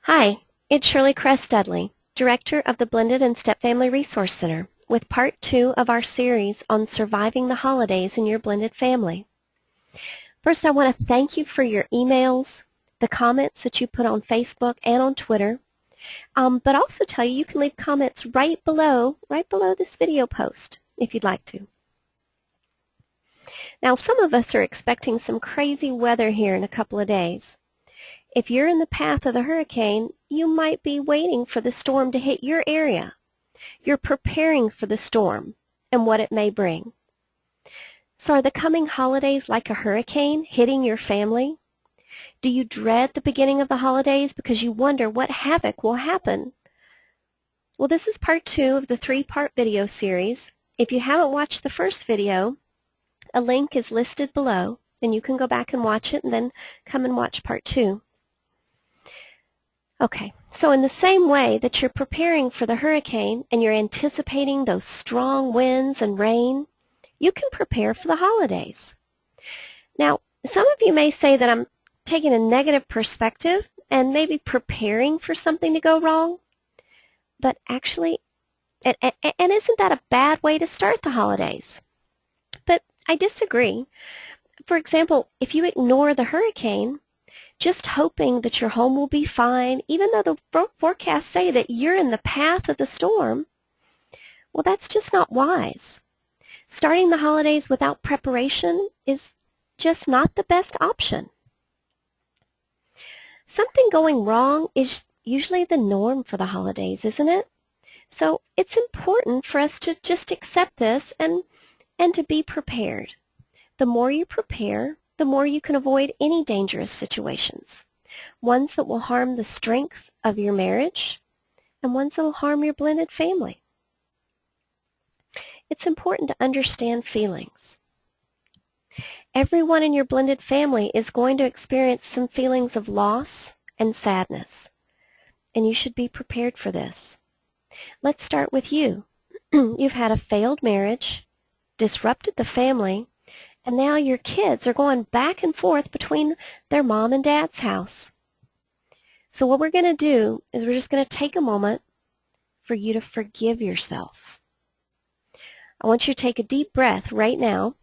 Hi, it's Shirley Crest Dudley, Director of the Blended and Stepfamily Resource Center, with Part 2 of our series on surviving the holidays in your blended family. First, I want to thank you for your emails, the comments that you put on Facebook and on Twitter, but also tell you can leave comments right below this video post if you'd like to. Now, some of us are expecting some crazy weather here in a couple of days. If you're in the path of the hurricane, you might be waiting for the storm to hit your area. You're preparing for the storm and what it may bring. So are the coming holidays like a hurricane hitting your family? Do you dread the beginning of the holidays because you wonder what havoc will happen? Well, this is part 2 of the 3-part video series. If you haven't watched the first video, a link is listed below, and you can go back and watch it and then come and watch part 2. Okay, so in the same way that you're preparing for the hurricane and you're anticipating those strong winds and rain, you can prepare for the holidays. Now, some of you may say that I'm taking a negative perspective and maybe preparing for something to go wrong, but actually, and isn't that a bad way to start the holidays? But I disagree. For example, if you ignore the hurricane, just hoping that your home will be fine, even though the forecasts say that you're in the path of the storm, well, that's just not wise. Starting the holidays without preparation is just not the best option. Something going wrong is usually the norm for the holidays, isn't it? So it's important for us to just accept this and to be prepared. The more you prepare, the more you can avoid any dangerous situations, ones that will harm the strength of your marriage and ones that will harm your blended family. It's important to understand feelings. Everyone in your blended family is going to experience some feelings of loss and sadness, and you should be prepared for this. Let's start with you. You've had a failed marriage, disrupted the family, and now your kids are going back and forth between their mom and dad's house. So what we're going to do is we're just going to take a moment for you to forgive yourself. I want you to take a deep breath right now.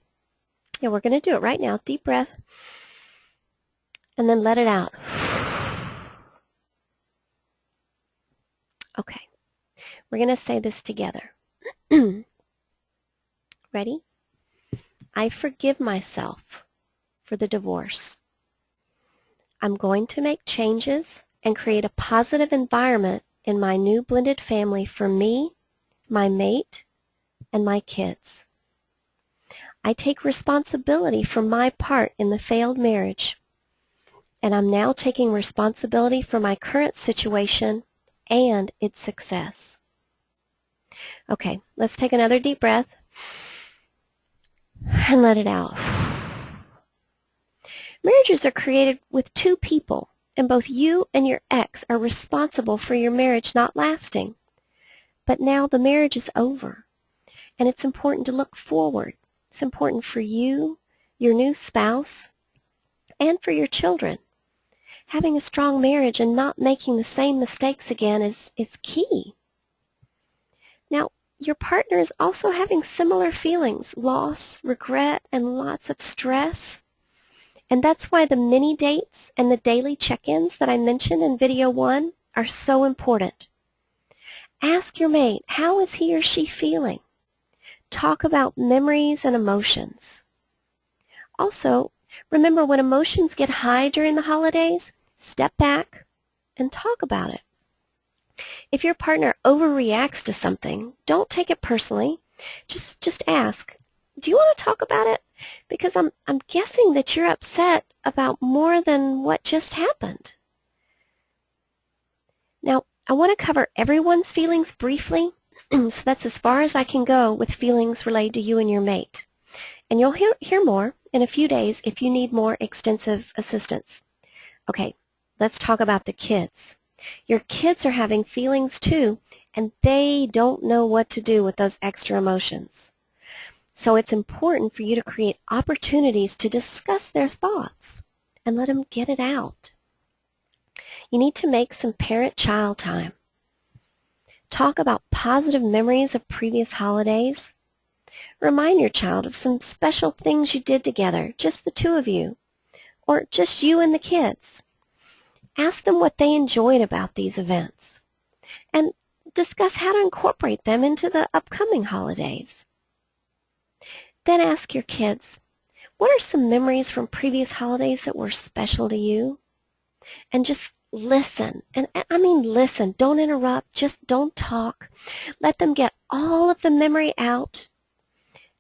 Yeah, we're going to do it right now. Deep breath. And then let it out. Okay. We're going to say this together. Ready? I forgive myself for the divorce. I'm going to make changes and create a positive environment in my new blended family for me, my mate, and my kids. I take responsibility for my part in the failed marriage, and I'm now taking responsibility for my current situation and its success. Okay, let's take another deep breath. And let it out. Marriages are created with 2 people, and both you and your ex are responsible for your marriage not lasting. But now the marriage is over, and it's important to look forward. It's important for you, your new spouse, and for your children. Having a strong marriage and not making the same mistakes again is key. Now, your partner is also having similar feelings, loss, regret, and lots of stress. And that's why the mini dates and the daily check-ins that I mentioned in video 1 are so important. Ask your mate, how is he or she feeling? Talk about memories and emotions. Also, remember when emotions get high during the holidays, step back and talk about it. If your partner overreacts to something, don't take it personally. Just ask, do you want to talk about it? Because I'm guessing that you're upset about more than what just happened. Now, I want to cover everyone's feelings briefly, so that's as far as I can go with feelings related to you and your mate. And you'll hear more in a few days if you need more extensive assistance. Okay, let's talk about the kids. Your kids are having feelings too, and they don't know what to do with those extra emotions. So it's important for you to create opportunities to discuss their thoughts and let them get it out. You need to make some parent-child time. Talk about positive memories of previous holidays. Remind your child of some special things you did together, just the two of you, or just you and the kids. Ask them what they enjoyed about these events, and discuss how to incorporate them into the upcoming holidays. Then ask your kids, what are some memories from previous holidays that were special to you? And just listen. And I mean listen. Don't interrupt. Just don't talk. Let them get all of the memory out.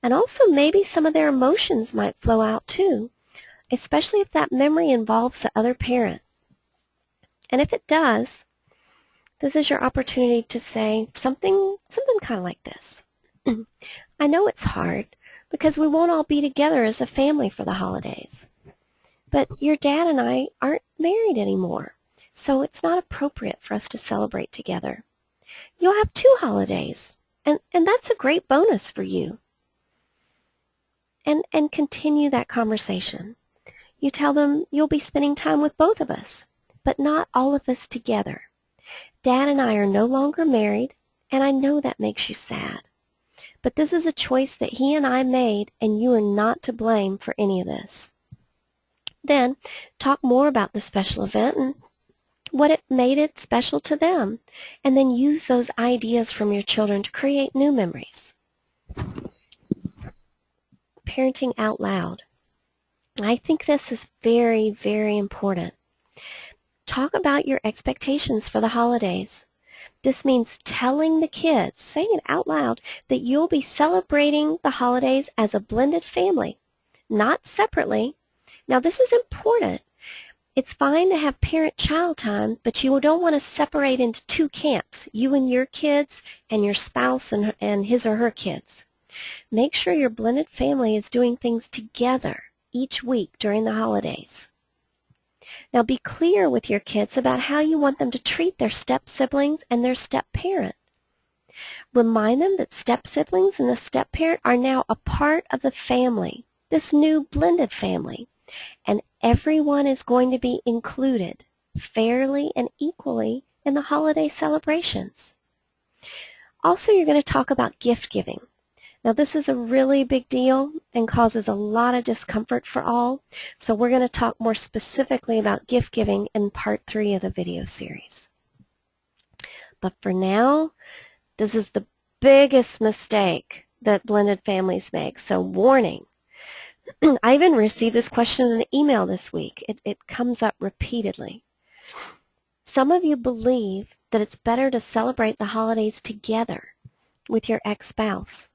And also maybe some of their emotions might flow out too, especially if that memory involves the other parent. And if it does, this is your opportunity to say something kind of like this. I know it's hard because we won't all be together as a family for the holidays. But your dad and I aren't married anymore, so it's not appropriate for us to celebrate together. You'll have 2 holidays, and that's a great bonus for you. And continue that conversation. You tell them you'll be spending time with both of us, but not all of us together. Dad and I are no longer married, and I know that makes you sad. But this is a choice that he and I made, and you are not to blame for any of this. Then talk more about the special event and what it made it special to them, and then use those ideas from your children to create new memories. Parenting out loud. I think this is very, very important. Talk about your expectations for the holidays. This means telling the kids, saying it out loud, that you'll be celebrating the holidays as a blended family, not separately. Now, this is important. It's fine to have parent-child time, but you don't want to separate into 2 camps, you and your kids and your spouse and his or her kids. Make sure your blended family is doing things together each week during the holidays. Now, be clear with your kids about how you want them to treat their step-siblings and their step-parent. Remind them that step-siblings and the step-parent are now a part of the family, this new blended family, and everyone is going to be included fairly and equally in the holiday celebrations. Also, you're going to talk about gift giving. Now, this is a really big deal and causes a lot of discomfort for all, so we're going to talk more specifically about gift giving in part 3 of the video series. But for now, this is the biggest mistake that blended families make, so warning. I even received this question in an email this week. It comes up repeatedly. Some of you believe that it's better to celebrate the holidays together with your ex-spouse.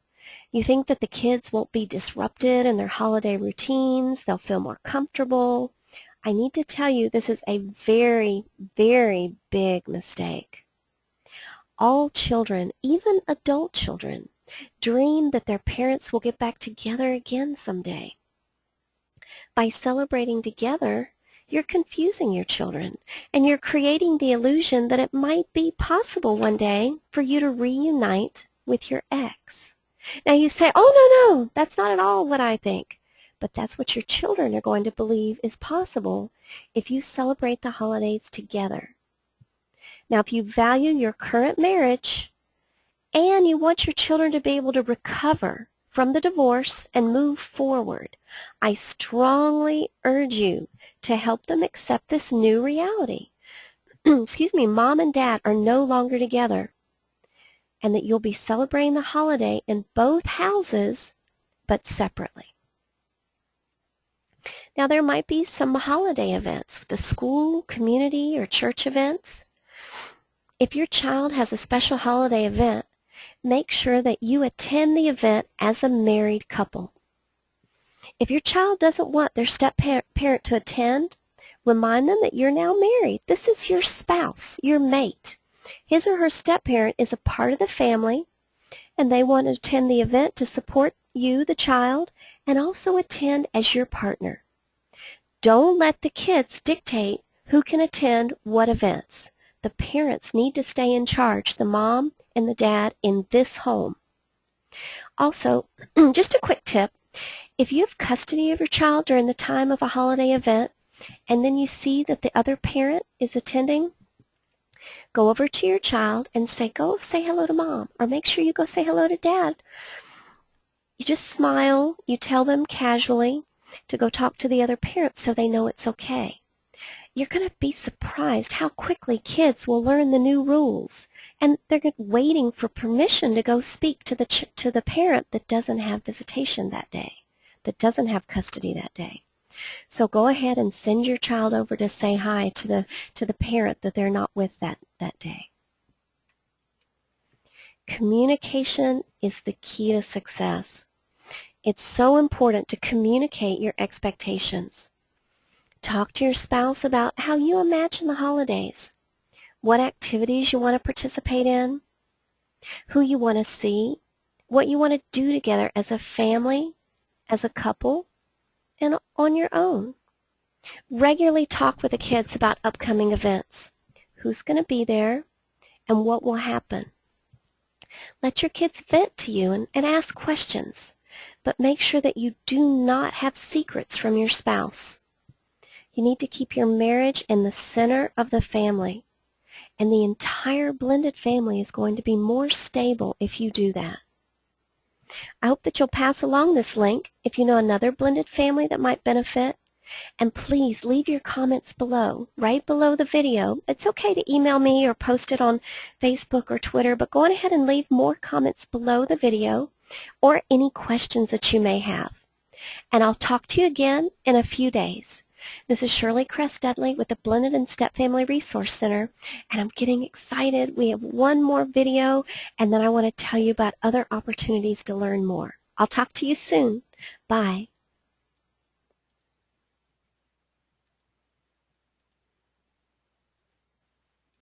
You think that the kids won't be disrupted in their holiday routines. They'll feel more comfortable. I need to tell you this is a very, very big mistake. All children, even adult children, dream that their parents will get back together again someday. By celebrating together, you're confusing your children, and you're creating the illusion that it might be possible one day for you to reunite with your ex. Now you say, oh, no, that's not at all what I think. But that's what your children are going to believe is possible if you celebrate the holidays together. Now, if you value your current marriage and you want your children to be able to recover from the divorce and move forward, I strongly urge you to help them accept this new reality. Excuse me, Mom and Dad are no longer together, and that you'll be celebrating the holiday in both houses, but separately. Now, there might be some holiday events, the school, community, or church events. If your child has a special holiday event, make sure that you attend the event as a married couple. If your child doesn't want their step-parent to attend, remind them that you're now married. This is your spouse, your mate. His or her step-parent is a part of the family, and they want to attend the event to support you, the child, and also attend as your partner. Don't let the kids dictate who can attend what events. The parents need to stay in charge, the mom and the dad in this home. Also, just a quick tip, if you have custody of your child during the time of a holiday event, and then you see that the other parent is attending, go over to your child and say, go say hello to mom, or make sure you go say hello to dad. You just smile, you tell them casually to go talk to the other parent so they know it's okay. You're going to be surprised how quickly kids will learn the new rules, and they're waiting for permission to go speak to the parent that doesn't have visitation that day, that doesn't have custody that day. So go ahead and send your child over to say hi to the parent that they're not with that day. Communication is the key to success. It's so important to communicate your expectations. Talk to your spouse about how you imagine the holidays, what activities you want to participate in, who you want to see, what you want to do together as a family, as a couple, and on your own. Regularly talk with the kids about upcoming events, who's going to be there, and what will happen. Let your kids vent to you and ask questions, but make sure that you do not have secrets from your spouse. You need to keep your marriage in the center of the family, and the entire blended family is going to be more stable if you do that. I hope that you'll pass along this link if you know another blended family that might benefit. And please leave your comments below, right below the video. It's okay to email me or post it on Facebook or Twitter, but go on ahead and leave more comments below the video or any questions that you may have. And I'll talk to you again in a few days. This is Shirley Kress Dudley with the Blended and Step Family Resource Center, and I'm getting excited. We have one more video, and then I want to tell you about other opportunities to learn more. I'll talk to you soon. Bye.